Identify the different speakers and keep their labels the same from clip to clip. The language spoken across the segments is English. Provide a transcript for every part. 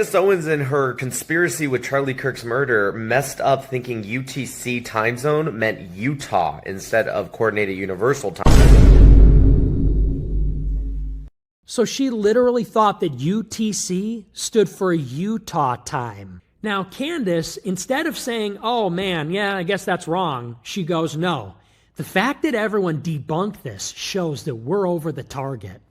Speaker 1: Candace Owens in her conspiracy with Charlie Kirk's murder messed up thinking UTC time zone meant Utah instead of Coordinated Universal Time.
Speaker 2: So she literally thought that UTC stood for Utah time. Now, Candace, instead of saying, oh man, yeah, I guess that's wrong, she goes, no. The fact that everyone debunked this shows that we're over the target.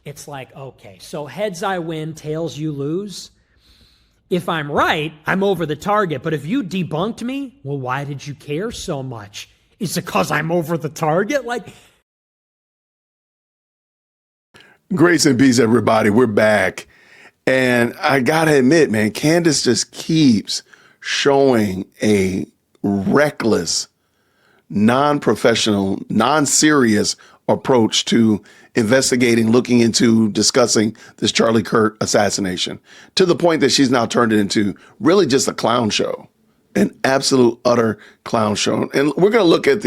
Speaker 2: It's like, okay, so heads I win, tails you lose. If I'm right, I'm over the target. But if you debunked me, well, why did you care so much? Is it because I'm over the target? Like,
Speaker 3: grace and peace, everybody. We're back. And I got to admit, man, Candace just keeps showing a reckless, non-professional, non-serious approach to investigating, looking into, discussing this Charlie Kirk assassination, to the point that she's now turned it into really just a clown show, an absolute, utter clown show. And we're going to look at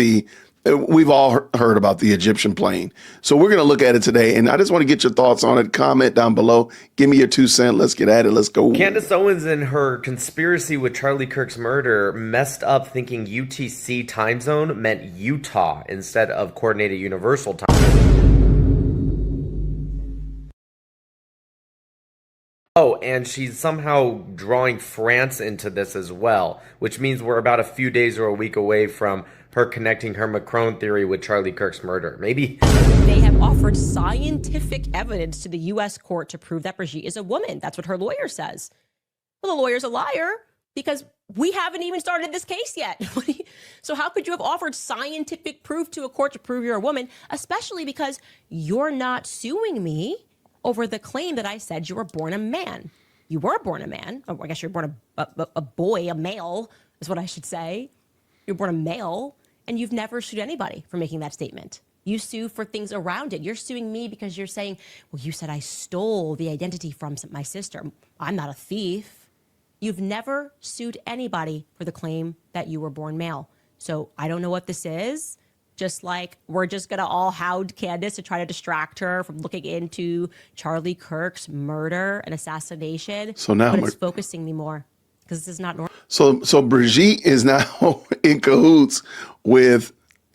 Speaker 3: we've all heard about the Egyptian plane. So we're going to look at it today. And I just want to get your thoughts on it. Comment down below. Give me your 2 cents. Let's get at it. Let's go.
Speaker 1: Candace Owens in her conspiracy with Charlie Kirk's murder messed up thinking UTC time zone meant Utah instead of Coordinated Universal Time. Oh, and she's somehow drawing France into this as well, which means we're about a few days or a week away from her connecting her Macron theory with Charlie Kirk's murder. Maybe.
Speaker 4: They have offered scientific evidence to the U.S. court to prove that Brigitte is a woman. That's what her lawyer says. Well, the lawyer's a liar because we haven't even started this case yet. So how could you have offered scientific proof to a court to prove you're a woman, especially because you're not suing me over the claim that I said you were born a man? You were born a man. Oh, I guess you're born a boy, a male is what I should say. You're born a male, and you've never sued anybody for making that statement. You sue for things around it. You're suing me because you're saying, well, you said I stole the identity from my sister. I'm not a thief. You've never sued anybody for the claim that you were born male. So I don't know what this is. Just like we're just going to all hound Candace to try to distract her from looking into Charlie Kirk's murder and assassination.
Speaker 3: So now
Speaker 4: but it's focusing me more because this is not normal.
Speaker 3: So Brigitte is now in cahoots with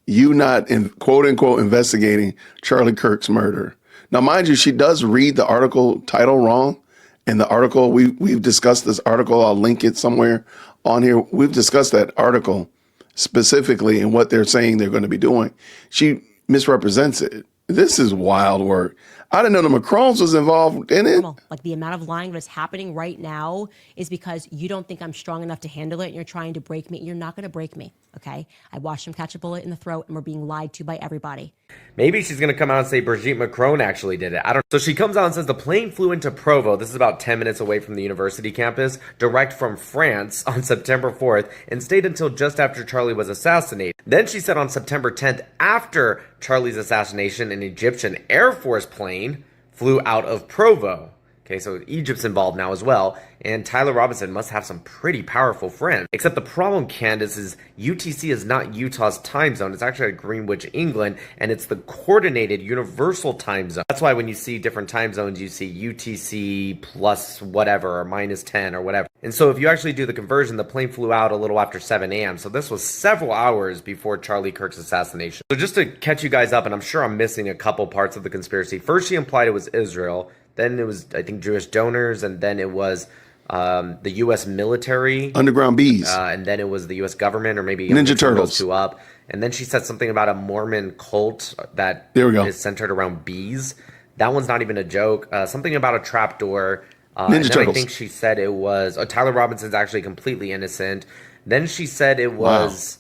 Speaker 3: you not in quote unquote investigating Charlie Kirk's murder. Now, mind you, she does read the article title wrong. And the article, we've discussed this article. I'll link it somewhere on here. We've discussed that article specifically and what they're saying they're going to be doing. She misrepresents it. This is wild work. I didn't know the Macrons was involved in it.
Speaker 4: Like the amount of lying that is happening right now is because you don't think I'm strong enough to handle it and you're trying to break me. You're not going to break me, okay? I watched him catch a bullet in the throat and we're being lied to by everybody.
Speaker 1: Maybe she's going to come out and say Brigitte Macron actually did it. I don't. So she comes out and says the plane flew into Provo. This is about 10 minutes away from the university campus, direct from France on September 4th, and stayed until just after Charlie was assassinated. Then she said on September 10th, after Charlie's assassination, an Egyptian Air Force plane flew out of Provo. Okay, so Egypt's involved now as well, and Tyler Robinson must have some pretty powerful friends. Except the problem, Candace, is UTC is not Utah's time zone. It's actually at Greenwich, England, and it's the Coordinated Universal Time Zone. That's why when you see different time zones, you see UTC plus whatever, or minus 10, or whatever. And so if you actually do the conversion, the plane flew out a little after 7 a.m., so this was several hours before Charlie Kirk's assassination. So just to catch you guys up, and I'm sure I'm missing a couple parts of the conspiracy. First, she implied it was Israel. Then it was, I think, Jewish donors, and then it was the U.S. military.
Speaker 3: Underground bees.
Speaker 1: And then it was the U.S. government, or maybe
Speaker 3: Ninja Turtles.
Speaker 1: Those two up. And then she said something about a Mormon cult that is centered around bees. That one's not even a joke. Something about a trapdoor.
Speaker 3: Ninja Turtles.
Speaker 1: I think she said it was... Tyler Robinson's actually completely innocent. Then she said it was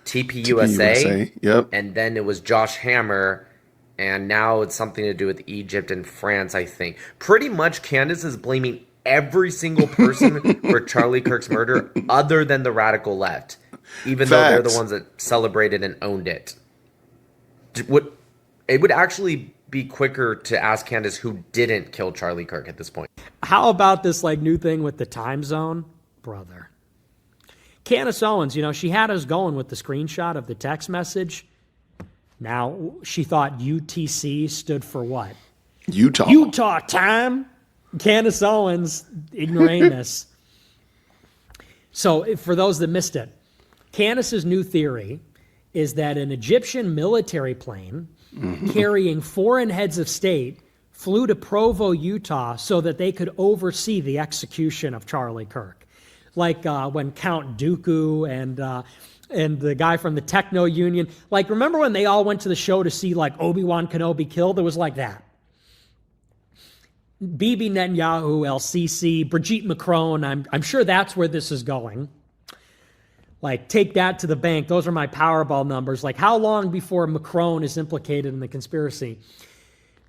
Speaker 1: TPUSA.
Speaker 3: Yep.
Speaker 1: And then it was Josh Hammer. And now it's something to do with Egypt and France, I think. Pretty much Candace is blaming every single person for Charlie Kirk's murder other than the radical left, even though they're the ones that celebrated and owned it. It would actually be quicker to ask Candace who didn't kill Charlie Kirk at this point.
Speaker 2: How about this new thing with the time zone? Brother. Candace Owens, she had us going with the screenshot of the text message. Now, she thought UTC stood for what?
Speaker 3: Utah.
Speaker 2: Utah time. Candace Owens, ignoramus. So for those that missed it, Candace's new theory is that an Egyptian military plane carrying foreign heads of state flew to Provo, Utah, so that they could oversee the execution of Charlie Kirk. Like when Count Dooku and the guy from the Techno Union, like remember when they all went to the show to see like Obi-Wan Kenobi killed? It was like that. Bibi Netanyahu, El-Sisi, Brigitte Macron, I'm sure that's where this is going. Like, take that to the bank. Those are my Powerball numbers. Like, how long before Macron is implicated in the conspiracy?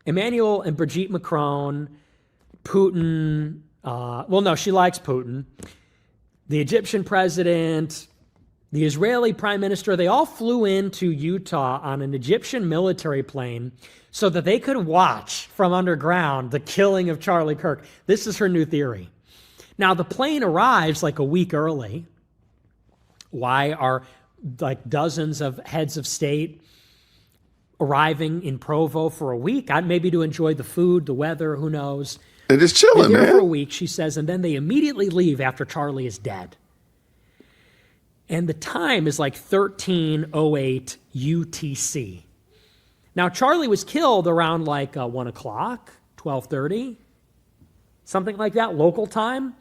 Speaker 2: Emmanuel and Brigitte Macron, Putin, well, no, she likes Putin, the Egyptian president, the Israeli prime minister, they all flew into Utah on an Egyptian military plane so that they could watch from underground the killing of Charlie Kirk. This is her new theory. Now, the plane arrives like a week early. Why are like dozens of heads of state arriving in Provo for a week? Maybe to enjoy the food, the weather, who knows?
Speaker 3: They're just chilling,
Speaker 2: They're there
Speaker 3: man.
Speaker 2: for a week, she says, and then they immediately leave after Charlie is dead. And the time is like 13:08 UTC. Now, Charlie was killed around like 1 o'clock, 12:30, something like that, local time.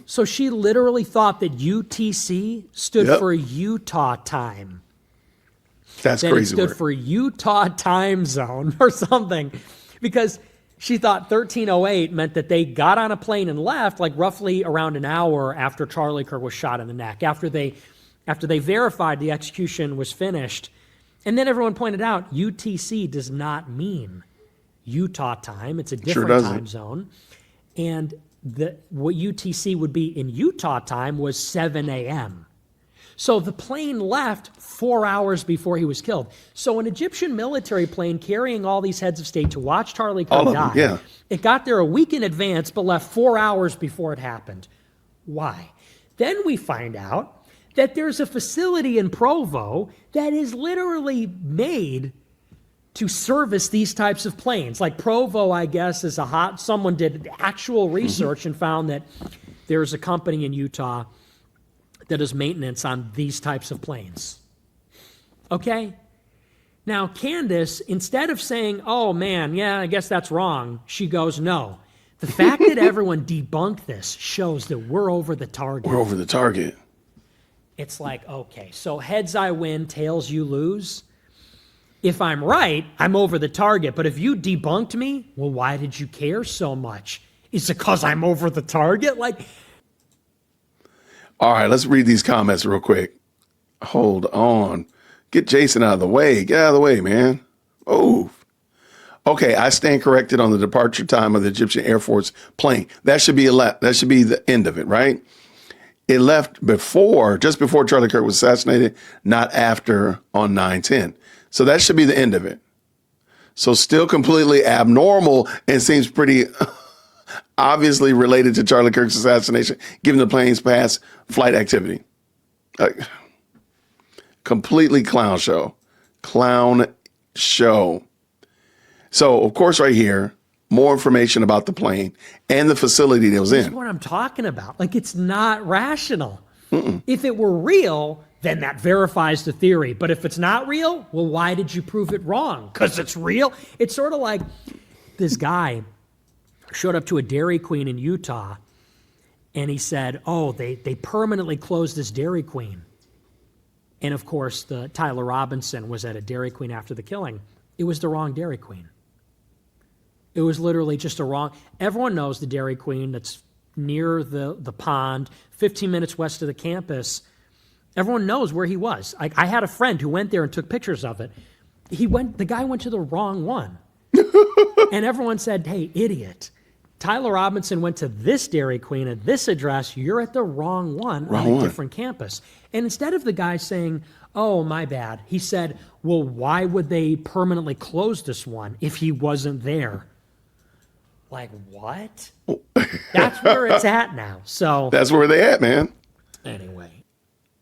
Speaker 2: So she literally thought that UTC stood for Utah time.
Speaker 3: That's
Speaker 2: that
Speaker 3: crazy
Speaker 2: it stood
Speaker 3: work.
Speaker 2: for Utah time zone or something, because she thought 13:08 meant that they got on a plane and left like roughly around an hour after Charlie Kirk was shot in the neck, after they verified the execution was finished. And then everyone pointed out UTC does not mean Utah time. It's a different time zone. And what UTC would be in Utah time was 7 a.m. So the plane left 4 hours before he was killed. So an Egyptian military plane carrying all these heads of state to watch Charlie Kirk die, it got there a week in advance but left 4 hours before it happened. Why? Then we find out that there's a facility in Provo that is literally made to service these types of planes. Like Provo, I guess, is someone did actual research and found that there's a company in Utah that does maintenance on these types of planes. Okay? Now, Candace, instead of saying, oh man, yeah, I guess that's wrong, she goes, no. The fact that everyone debunked this shows that we're over the target.
Speaker 3: We're over the target.
Speaker 2: It's like, okay, so heads I win, tails you lose. If I'm right, I'm over the target. But if you debunked me, well, why did you care so much? Is it because I'm over the target? Like,
Speaker 3: all right, let's read these comments real quick. Hold on. Get Jason out of the way. Get out of the way, man. Move. Okay, I stand corrected on the departure time of the Egyptian Air Force plane. That should be that should be the end of it, right? It left just before Charlie Kirk was assassinated, not after on 9/10. So that should be the end of it. So still completely abnormal and seems pretty obviously related to Charlie Kirk's assassination, given the plane's past flight activity. Completely clown show. Clown show. So, of course, right here, more information about the plane and the facility that it was
Speaker 2: that's
Speaker 3: in.
Speaker 2: what I'm talking about. Like, it's not rational. If it were real, then that verifies the theory. But if it's not real, well, why did you prove it wrong? Because it's real? It's sort of like this guy showed up to a Dairy Queen in Utah, and he said, oh, they permanently closed this Dairy Queen. And, of course, the Tyler Robinson was at a Dairy Queen after the killing. It was the wrong Dairy Queen. It was literally just everyone knows the Dairy Queen that's near the pond, 15 minutes west of the campus. Everyone knows where he was. I had a friend who went there and took pictures of it. The guy went to the wrong one. And everyone said, hey, idiot. Tyler Robinson went to this Dairy Queen at this address. You're at the wrong one on a different campus. And instead of the guy saying, oh, my bad, he said, well, why would they permanently close this one if he wasn't there? Like, what? That's where it's at now. So
Speaker 3: That's where they at, man.
Speaker 2: anyway.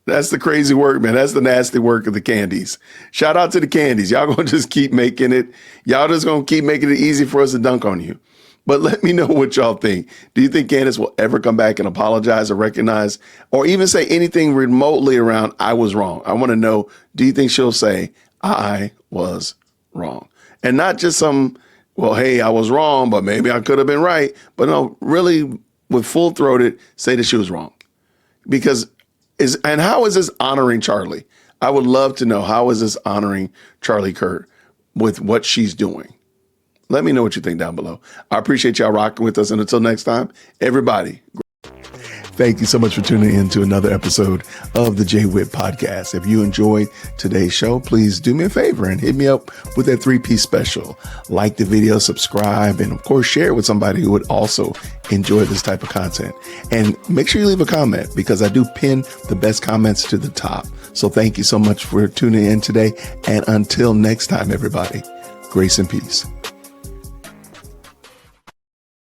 Speaker 3: That's the crazy work, man. That's the nasty work of the candies. Shout out to the candies. Y'all gonna just keep making it. Y'all just gonna keep making it easy for us to dunk on you. But let me know what y'all think. Do you think Candace will ever come back and apologize or recognize or even say anything remotely around I was wrong? I want to know, do you think she'll say I was wrong? And not just some, well, hey, I was wrong, but maybe I could have been right. But no, really with full-throated say that she was wrong. Because and how is this honoring Charlie? I would love to know, how is this honoring Charlie Kirk with what she's doing? Let me know what you think down below. I appreciate y'all rocking with us. And until next time, everybody. Thank you so much for tuning in to another episode of the Jay Witt Podcast. If you enjoyed today's show, please do me a favor and hit me up with that 3-piece special. Like the video, subscribe, and of course, share it with somebody who would also enjoy this type of content. And make sure you leave a comment because I do pin the best comments to the top. So thank you so much for tuning in today. And until next time, everybody, grace and peace.